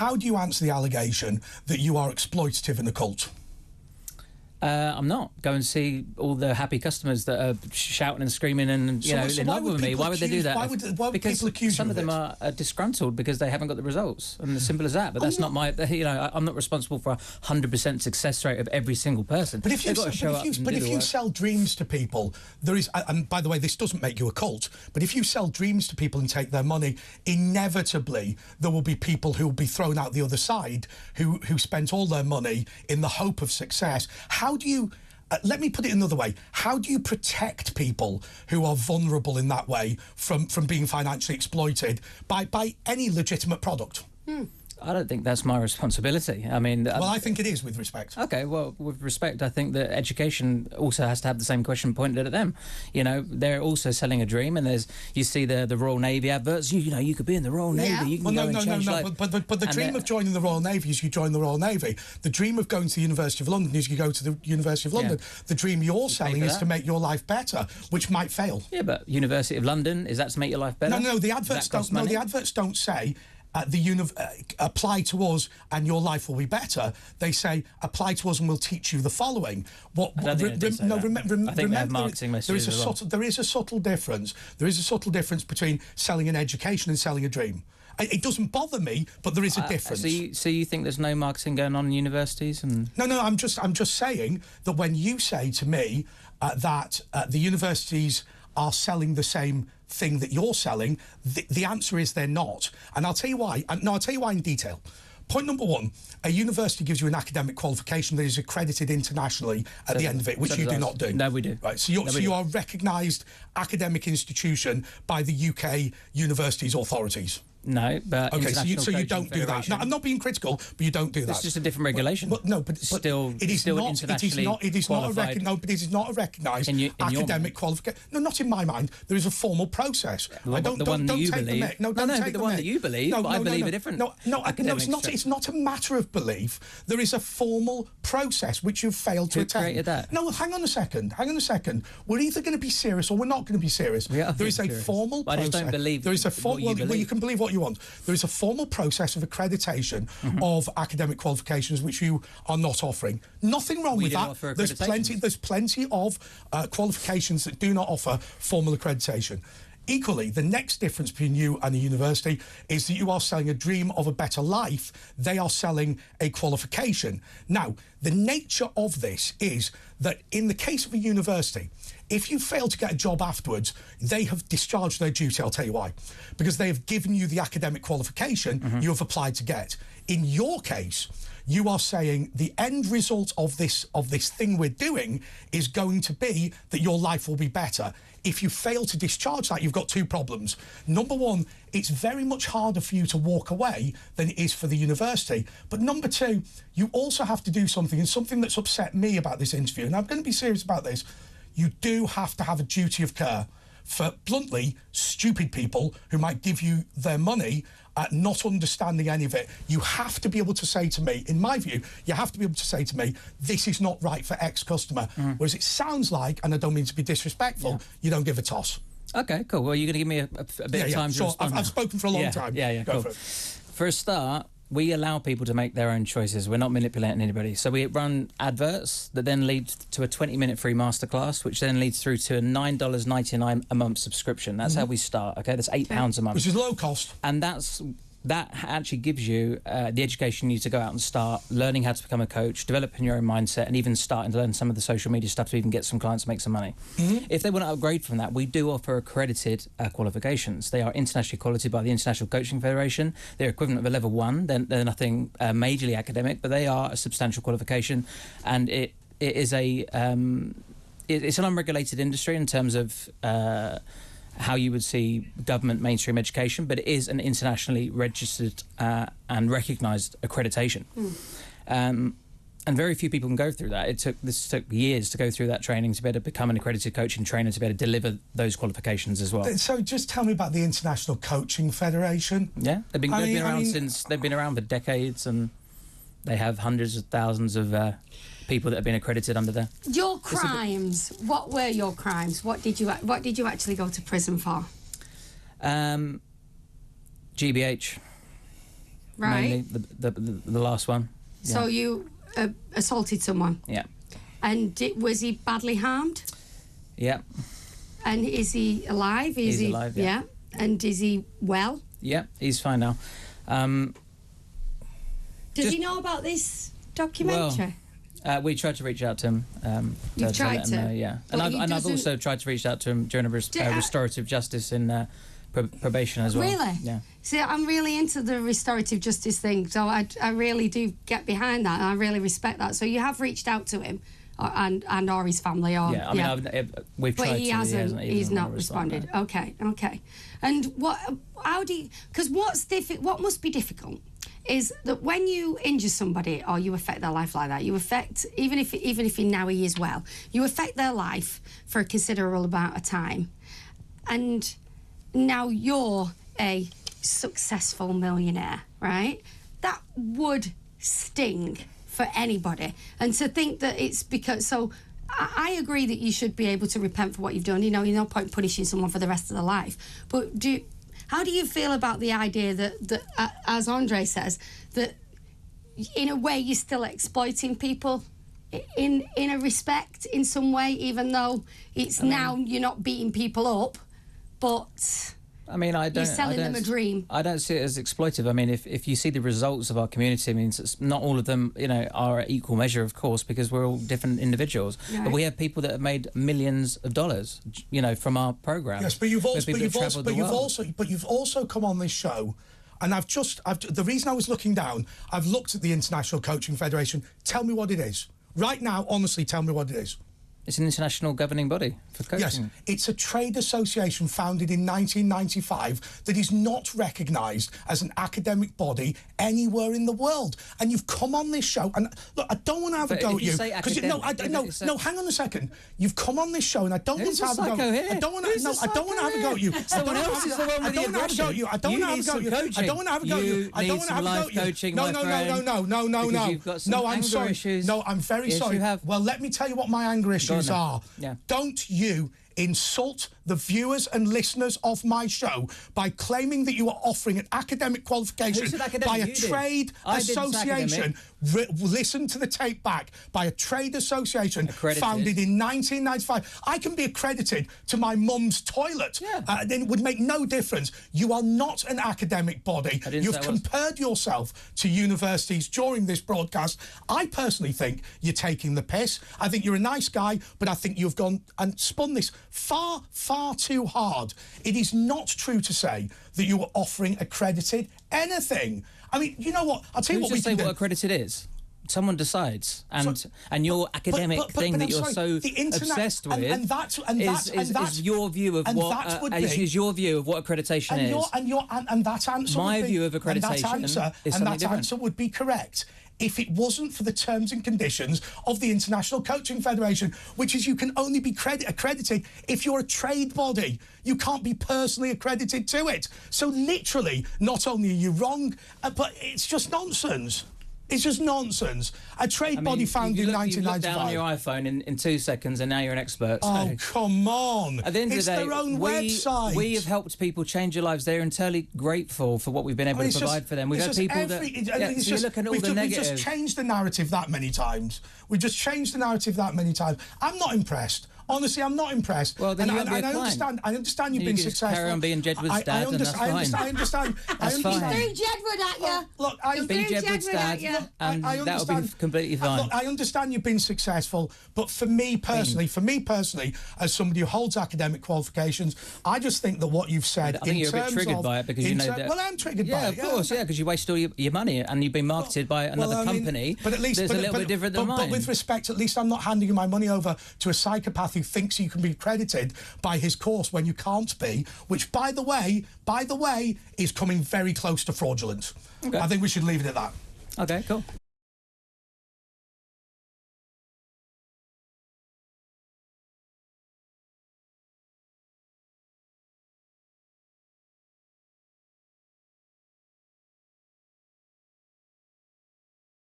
how do you answer the allegation that you are exploitative in a cult? I'm not. Go and see all the happy customers that are shouting and screaming and in love with me. Why would they do that? Why would people accuse some you of them are disgruntled because they haven't got the results, and as simple as that. But that's not my. I'm not responsible for 100% success rate of every single person. But if you sell dreams to people, there is. And by the way, this doesn't make you a cult. But if you sell dreams to people and take their money, inevitably there will be people who will be thrown out the other side who spent all their money in the hope of success. How do you, let me put it another way, how do you protect people who are vulnerable in that way from being financially exploited by any legitimate product? I don't think that's my responsibility. I mean... Well, I think it is, with respect. OK, well, with respect, I think that education also has to have the same question pointed at them. They're also selling a dream, and you see the Royal Navy adverts. You could be in the Royal Navy. You can go and change life. But the dream of joining the Royal Navy is you join the Royal Navy. The dream of going to the University of London is you go to the University of London. The dream you're selling is to make your life better, which might fail. Yeah, but University of London, is that to make your life better? No, the adverts don't. No, the adverts don't say. Apply to us and your life will be better. They say apply to us and we'll teach you the following. Remember, marketing messages there is a subtle difference. There is a subtle difference between selling an education and selling a dream. It doesn't bother me, but there is a difference. So you think there's no marketing going on in universities? No, I'm just saying that when you say to me that the universities are selling the same thing that you're selling, the answer is they're not. And I'll tell you why. I'll tell you why in detail. Point number one, a university gives you an academic qualification that is accredited internationally at the end of it, which you do not do. No, we do. Right, so you are a recognised academic institution by the UK universities authorities. No, but okay, so you don't do that. No, I'm not being critical, but you don't do that. It's just a different regulation. But still internationally qualified. It is not a recognised academic qualification. No, not in my mind. There is a formal process. The one that you believe. No, the one that you believe. I believe a different. No, it's not. It's not a matter of belief. There is a formal process which you've failed to attend. Who created that? No, hang on a second. We're either going to be serious or we're not going to be serious. There is a formal process. I just don't believe. There is a formal. Well, you can believe what you want. There is a formal process of accreditation of academic qualifications which you are not offering. Nothing wrong with that. There's plenty of qualifications that do not offer formal accreditation. Equally, the next difference between you and a university is that you are selling a dream of a better life. They are selling a qualification. Now, the nature of this is that in the case of a university, if you fail to get a job afterwards, they have discharged their duty. I'll tell you why. Because they have given you the academic qualification you have applied to get. In your case, you are saying the end result of this thing we're doing is going to be that your life will be better. If you fail to discharge that, you've got two problems. Number one, it's very much harder for you to walk away than it is for the university. But number two, you also have to do something, and something that's upset me about this interview, and I'm going to be serious about this, you do have to have a duty of care for, bluntly, stupid people who might give you their money not understanding any of it. You have to be able to say to me, in my view, you have to be able to say to me, this is not right for X customer. Whereas it sounds like, and I don't mean to be disrespectful, you don't give a toss. OK, cool. Well, you're going to give me a bit of time to respond. I've spoken for a long time. Yeah, Go cool. for it. For a start, we allow people to make their own choices. We're not manipulating anybody. So we run adverts that then lead to a 20-minute free masterclass, which then leads through to a $9.99 a month subscription. That's how we start, OK? That's £8 a month. Which is low cost. And that actually gives you the education you need to go out and start learning how to become a coach, developing your own mindset, and even starting to learn some of the social media stuff to even get some clients to make some money. If they want to upgrade from that, we do offer accredited qualifications. They are internationally accredited by the International Coaching Federation. They're equivalent of a level 1. They're nothing majorly academic, but they are a substantial qualification, and it is it's an unregulated industry in terms of how you would see government mainstream education, but it is an internationally registered and recognised accreditation. And very few people can go through that. This took years to go through that training to be able to become an accredited coaching trainer, to be able to deliver those qualifications as well. So just tell me about the International Coaching Federation. Yeah, they've been around for decades, and they have hundreds of thousands of people that have been accredited under there. Your crimes. What were your crimes? What did you actually go to prison for? GBH. mainly the last one. Yeah. So you assaulted someone? Yeah. And was he badly harmed? Yeah. And is he alive? He's alive, yeah. And is he well? Yeah, he's fine now. Does he know about this documentary? Well, we tried to reach out to him. You've tried to? Know, yeah. And I've also tried to reach out to him during a restorative justice in probation as well. Really? Yeah. See, I'm really into the restorative justice thing, so I really do get behind that, and I really respect that. So you have reached out to him, and or his family, or yeah. I mean, we've tried. But he hasn't. He's not responded. Okay. And how do you? Because what must be difficult is that when you injure somebody or you affect their life like that, you affect, even if now he is well, you affect their life for a considerable amount of time, and now you're a successful millionaire, right? That would sting for anybody. And to think that it's because... So I agree that you should be able to repent for what you've done. You know, no point punishing someone for the rest of their life. But how do you feel about the idea that as Andre says, that in a way you're still exploiting people in a respect, in some way, even though now you're not beating people up, but I mean, you're selling them a dream. I don't see it as exploitive. I mean, if you see the results of our community, I mean, it's not all of them, are at equal measure, of course, because we're all different individuals. Right. But we have people that have made millions of dollars, from our program. Yes, but you've also come on this show, and the reason I was looking down, I've looked at the International Coaching Federation. Tell me what it is right now. Honestly, tell me what it is. It's an international governing body for coaching. Yes, it's a trade association founded in 1995 that is not recognised as an academic body anywhere in the world. And you've come on this show, and look, I don't want to have a go at you. No, hang on a second. You've come on this show, and I don't want to have a go. I don't want to have a go at you. Someone else is the one with the aggression. I don't want to have a go at you. I don't want to have a go at you. I don't want to have a go at you. No, I'm sorry. No, I'm very sorry. Well, let me tell you what my anger issues are. Yeah. Don't you insult the viewers and listeners of my show by claiming that you are offering an academic qualification by a trade association. Listen to the tape back. By a trade association founded in 1995. I can be accredited to my mum's toilet. Yeah. Then it would make no difference. You are not an academic body. You've compared yourself to universities during this broadcast. I personally think you're taking the piss. I think you're a nice guy, but I think you've gone and spun this far too hard. It is not true to say that you are offering accredited anything. I mean, you know what? I'll tell you what we can do. What accredited is. Someone decides, and your academic thing that you're so obsessed with is your view of what is your view of what accreditation is. And that answer. My view of accreditation is something different. That answer would be correct if it wasn't for the terms and conditions of the International Coaching Federation, which is you can only be accredited if you're a trade body. You can't be personally accredited to it. So literally, not only are you wrong, but it's just nonsense. It's just nonsense. A trade body founded in 1995. You look down on your iPhone in 2 seconds and now you're an expert. So. Oh, come on. At the end of the day, their own website. We have helped people change their lives. They're entirely grateful for what we've been able to provide for them. We've had people that... you look at all the negatives. We've just changed the narrative that many times. I'm not impressed. Honestly, I'm not impressed. Well, then I understand you've been successful. Carry on being Jedward's dad, and that's fine. I understand. That's fine. He's doing Jedward at you. Look, be Jedward's dad, and that'll be completely fine. Look, I understand you've been successful, but for me personally, as somebody who holds academic qualifications, I just think that what you've said... I think you're a bit triggered by it because you know that... Well, I'm triggered by it. Yeah, of course, because you waste all your money and you've been marketed by another company. But at least... There's a little bit different than mine. But with respect, at least I'm not handing my money over to a psychopath who thinks you can be accredited by his course when you can't be, which, by the way, is coming very close to fraudulence. Okay. I think we should leave it at that. Okay, cool.